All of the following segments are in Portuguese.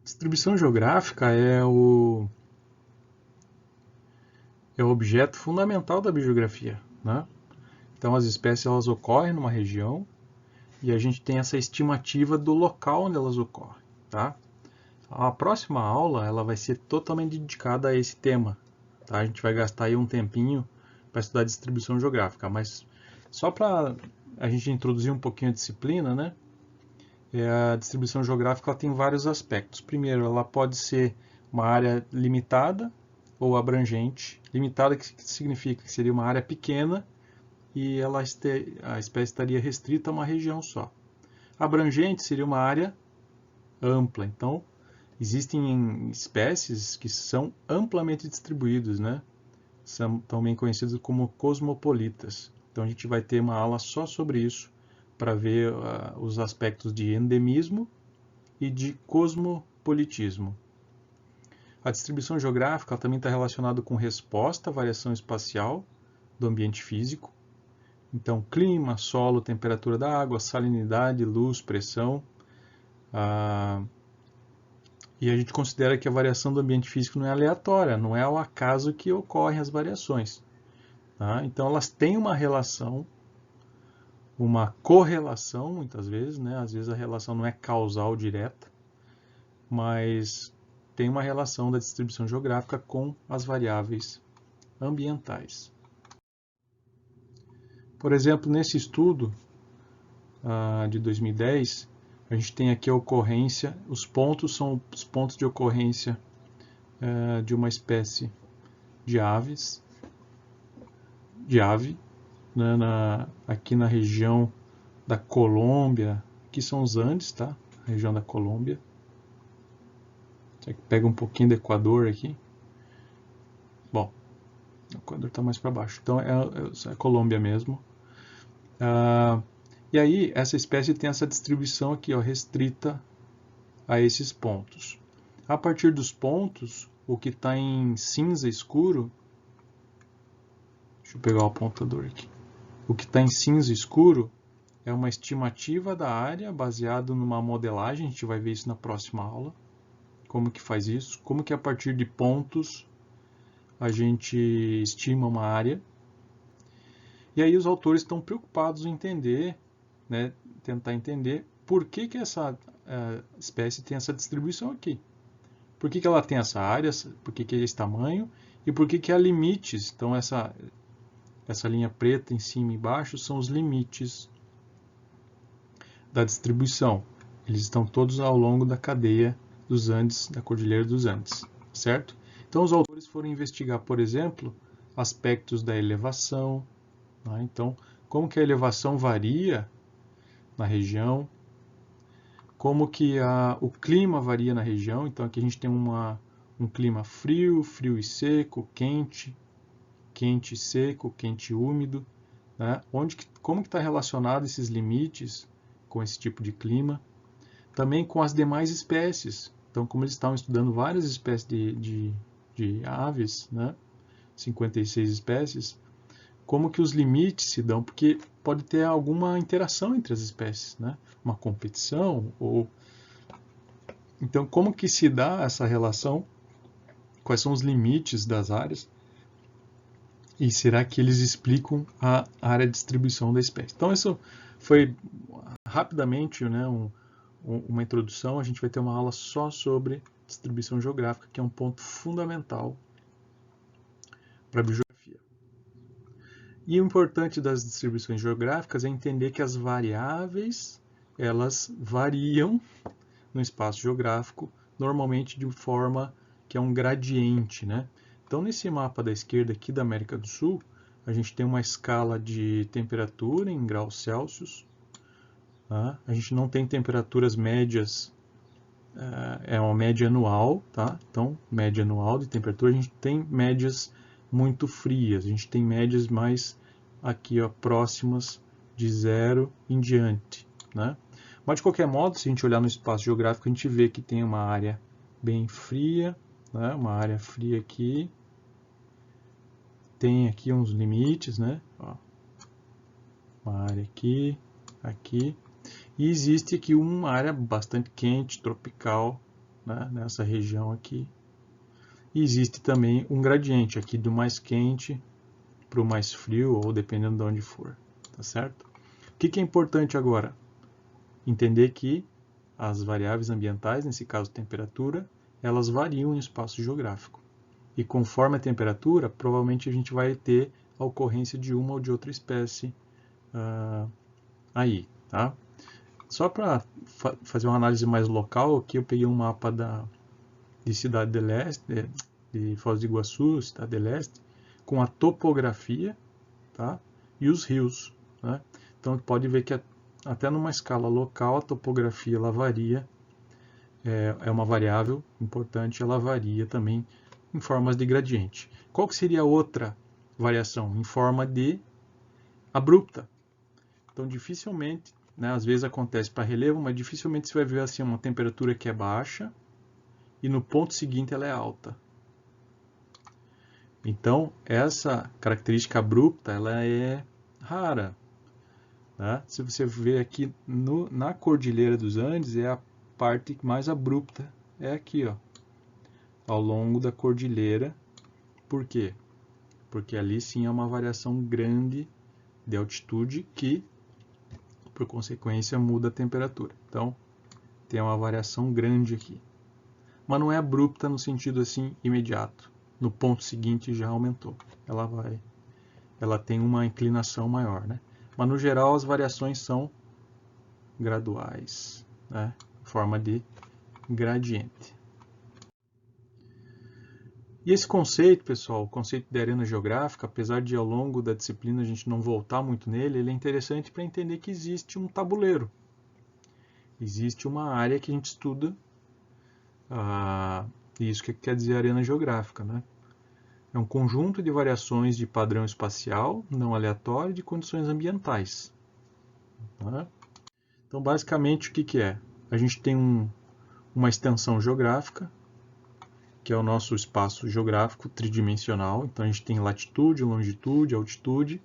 Distribuição geográfica é o objeto fundamental da biogeografia, né? Então, as espécies elas ocorrem numa região e a gente tem essa estimativa do local onde elas ocorrem, tá? A próxima aula ela vai ser totalmente dedicada a esse tema, tá? A gente vai gastar aí um tempinho para estudar distribuição geográfica, mas só para a gente introduzir um pouquinho a disciplina, né? A distribuição geográfica ela tem vários aspectos. Primeiro, ela pode ser uma área limitada ou abrangente. Limitada que significa que seria uma área pequena e a espécie estaria restrita a uma região só. Abrangente seria uma área ampla. Então, existem espécies que são amplamente distribuídas, né? São também conhecidos como cosmopolitas. Então, a gente vai ter uma aula só sobre isso, para ver os aspectos de endemismo e de cosmopolitismo. A distribuição geográfica também está relacionada com resposta à variação espacial do ambiente físico. Então, clima, solo, temperatura da água, salinidade, luz, pressão. E a gente considera que a variação do ambiente físico não é aleatória, não é ao acaso que ocorrem as variações. Tá? Então, elas têm uma relação, uma correlação, muitas vezes, né? Às vezes a relação não é causal direta, mas tem uma relação da distribuição geográfica com as variáveis ambientais. Por exemplo, nesse estudo de 2010, a gente tem aqui a ocorrência, os pontos são os pontos de ocorrência de uma espécie de ave, né, aqui na região da Colômbia, aqui são os Andes, tá? A região da Colômbia. Pega um pouquinho do Equador aqui. Bom, o Equador está mais para baixo, então é a Colômbia mesmo. E aí, essa espécie tem essa distribuição aqui, ó, restrita a esses pontos. A partir dos pontos, o que está em cinza escuro, deixa eu pegar o apontador aqui. O que está em cinza escuro é uma estimativa da área baseado numa modelagem, a gente vai ver isso na próxima aula. Como que faz isso? Como que a partir de pontos a gente estima uma área. E aí os autores estão preocupados em entender, né, tentar entender por que essa espécie tem essa distribuição aqui. Por que ela tem essa área, por que é esse tamanho e por que há limites. Então essa linha preta em cima e embaixo são os limites da distribuição. Eles estão todos ao longo da cadeia dos Andes, da Cordilheira dos Andes, certo? Então os autores foram investigar, por exemplo, aspectos da elevação, né? Então, como que a elevação varia na região, como que o clima varia na região. Então aqui a gente tem um clima frio, frio e seco, quente, quente e seco, quente e úmido, né? Como que está relacionado esses limites com esse tipo de clima. Também com as demais espécies. Então, como eles estavam estudando várias espécies de aves, né? 56 espécies, como que os limites se dão, porque pode ter alguma interação entre as espécies, né? Uma competição, ou... Então, como que se dá essa relação? Quais são os limites das áreas? E será que eles explicam a área de distribuição da espécie? Então, isso foi rapidamente, né, uma introdução. A gente vai ter uma aula só sobre distribuição geográfica, que é um ponto fundamental para a biogeografia. E o importante das distribuições geográficas é entender que as variáveis elas variam no espaço geográfico, normalmente de forma que é um gradiente, né? Então, nesse mapa da esquerda aqui da América do Sul, a gente tem uma escala de temperatura em graus Celsius. Tá? A gente não tem temperaturas médias, é uma média anual, tá? Então, média anual de temperatura. A gente tem médias muito frias, a gente tem médias mais aqui, ó, próximas de zero em diante, né? Mas, de qualquer modo, se a gente olhar no espaço geográfico, a gente vê que tem uma área bem fria, né? Uma área fria aqui. Tem aqui uns limites, né? Ó, uma área aqui, aqui. E existe aqui uma área bastante quente, tropical, né, nessa região aqui. E existe também um gradiente aqui do mais quente para o mais frio, ou dependendo de onde for, tá certo? O que é importante agora? Entender que as variáveis ambientais, nesse caso temperatura, elas variam em espaço geográfico. E conforme a temperatura, provavelmente a gente vai ter a ocorrência de uma ou de outra espécie aí, tá? Só para fazer uma análise mais local, aqui eu peguei um mapa de Cidade de Leste, de Foz do Iguaçu, Cidade de Leste, com a topografia, tá? E os rios, né? Então pode ver que até numa escala local a topografia ela varia, é uma variável importante, ela varia também em formas de gradiente. Qual que seria a outra variação? Em forma de abrupta. Então dificilmente, né, às vezes acontece para relevo, mas dificilmente você vai ver assim uma temperatura que é baixa e no ponto seguinte ela é alta. Então, essa característica abrupta, ela é rara. Né? Se você ver aqui na Cordilheira dos Andes, é a parte mais abrupta. É aqui, ó, ao longo da cordilheira. Por quê? Porque ali sim é uma variação grande de altitude que, por consequência, muda a temperatura. Então, tem uma variação grande aqui. Mas não é abrupta no sentido assim imediato. No ponto seguinte já aumentou. Ela tem uma inclinação maior, né? Mas no geral as variações são graduais, né? Em forma de gradiente. E esse conceito, pessoal, o conceito de arena geográfica, apesar de ao longo da disciplina a gente não voltar muito nele, ele é interessante para entender que existe um tabuleiro. Existe uma área que a gente estuda, isso que quer dizer arena geográfica, né? É um conjunto de variações de padrão espacial, não aleatório, de condições ambientais. Tá? Então, basicamente, o que é? A gente tem uma extensão geográfica, que é o nosso espaço geográfico tridimensional. Então, a gente tem latitude, longitude, altitude,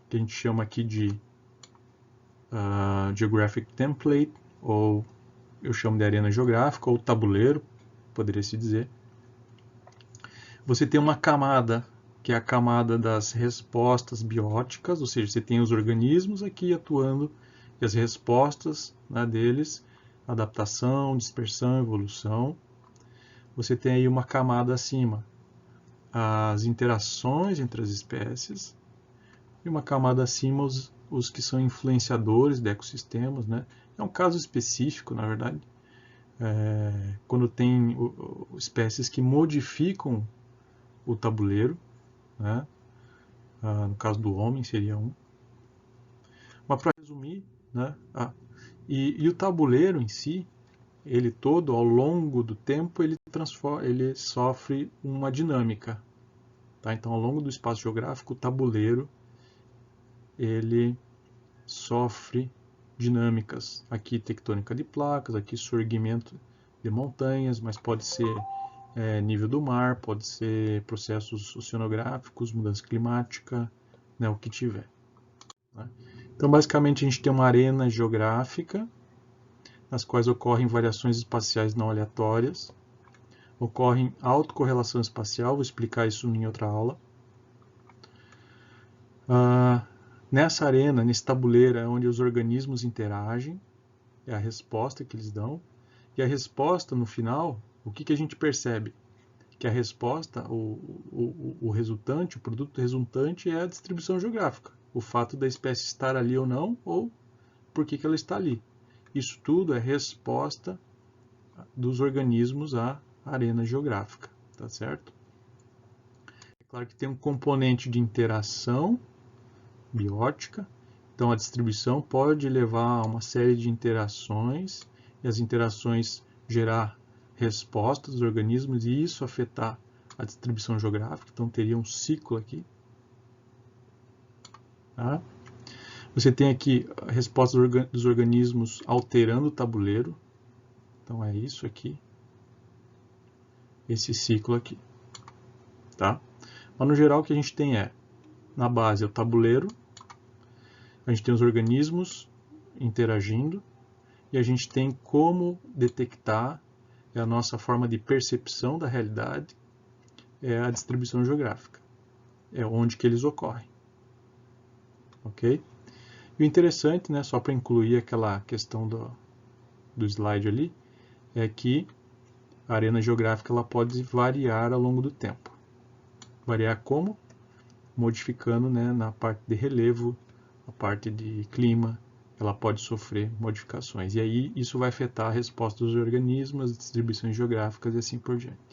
que a gente chama aqui de Geographic Template, ou eu chamo de arena geográfica, ou tabuleiro, poderia se dizer. Você tem uma camada, que é a camada das respostas bióticas, ou seja, você tem os organismos aqui atuando e as respostas, né, deles, adaptação, dispersão, evolução. Você tem aí uma camada acima, as interações entre as espécies, e uma camada acima, os que são influenciadores de ecossistemas, né? É um caso específico, na verdade, quando tem espécies que modificam o tabuleiro, né? No caso do homem seria um. Mas para resumir, né? E o tabuleiro em si, ele todo, ao longo do tempo, ele sofre uma dinâmica. Tá? Então, ao longo do espaço geográfico, o tabuleiro ele sofre dinâmicas. Aqui tectônica de placas, aqui surgimento de montanhas, mas pode ser nível do mar, pode ser processos oceanográficos, mudança climática, né, o que tiver. Né? Então, basicamente, a gente tem uma arena geográfica, nas quais ocorrem variações espaciais não aleatórias, ocorre autocorrelação espacial, vou explicar isso em outra aula. Nessa arena, nesse tabuleiro, é onde os organismos interagem, é a resposta que eles dão, e a resposta, no final, o que a gente percebe? Que a resposta, o resultante, o produto resultante é a distribuição geográfica. O fato da espécie estar ali ou não, ou por que ela está ali. Isso tudo é resposta dos organismos à arena geográfica, tá certo? É claro que tem um componente de interação biótica, então a distribuição pode levar a uma série de interações, e as interações gerar respostas dos organismos e isso afetar a distribuição geográfica, então teria um ciclo aqui. Tá? Você tem aqui a resposta dos organismos alterando o tabuleiro, então é isso aqui, esse ciclo aqui. Tá? Mas no geral o que a gente tem na base é o tabuleiro, a gente tem os organismos interagindo e a gente tem como detectar é a nossa forma de percepção da realidade, é a distribuição geográfica. É onde que eles ocorrem. Ok? E o interessante, né, só para incluir aquela questão do slide ali, é que a arena geográfica ela pode variar ao longo do tempo. Variar como? Modificando, né, na parte de relevo, a parte de clima, ela pode sofrer modificações. E aí isso vai afetar a resposta dos organismos, as distribuições geográficas e assim por diante.